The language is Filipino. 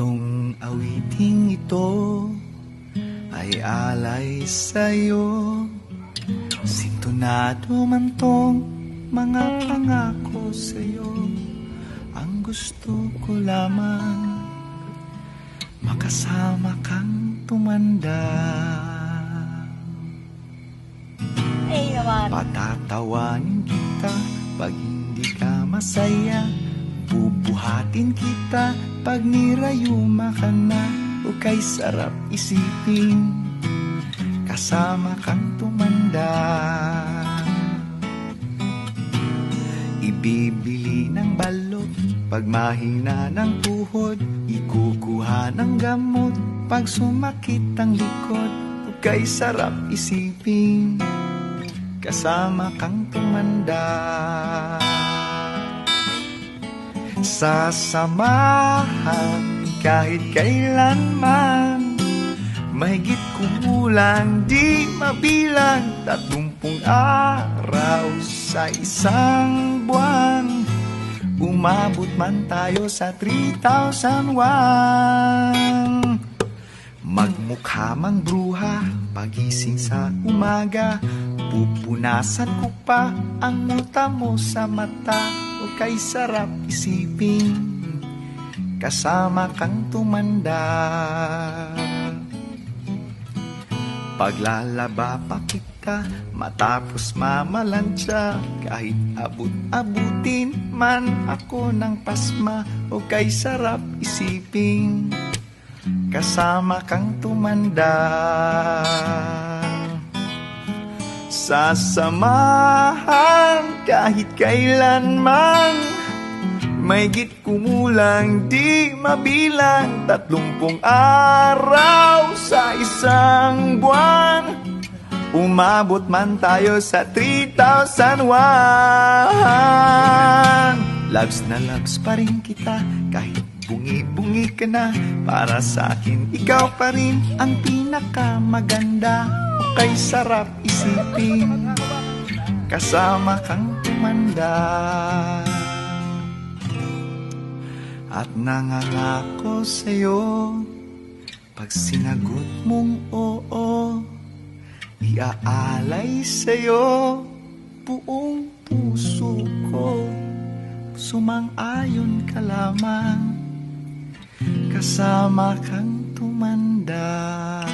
Itong awiting ito ay alay sa'yo. Sintonado man tong mga pangako sa'yo. Ang gusto ko lamang makasama kang tumanda. Ay, naman. Patatawanin kita pag hindi ka masaya. Bubuhatin kita pag nirayuma ka na. O kay sarap isipin kasama kang tumanda. Ibibili ng balot pag mahina ng tuhod. Ikukuha ng gamot pag sumakit ang likod. O kay sarap isipin kasama kang tumanda. Sasamahan kahit kailanman, mahigit kumulang di mabilang 30 araw sa isang buwan. Umabot man tayo sa 3,001. Magmukha mang bruha pagising sa umaga. Pupunasan ko pa ang muta mo sa mata. O kay sarap isipin kasama kang tumanda. Paglalaba pa kita matapos mamalansya. Kahit abut-abutin man ako ng pasma. O kay sarap isipin kasama kang tumanda. Sasamahan kahit kailanman, mahigit kumulang di mabilang 30 araw sa isang buwan. Umabot man tayo sa 3,001. Loves na loves pa rin kita kahit bungi-bungi ka na. Para sa akin ikaw pa rin ang pinakamaganda. O kay sarap isipin kasama kang tumanda. At nangangako sa'yo pag sinagot mong oo, iaalay sa'yo buong puso ko. Sumang-ayon ka lamang kasama kang tumanda.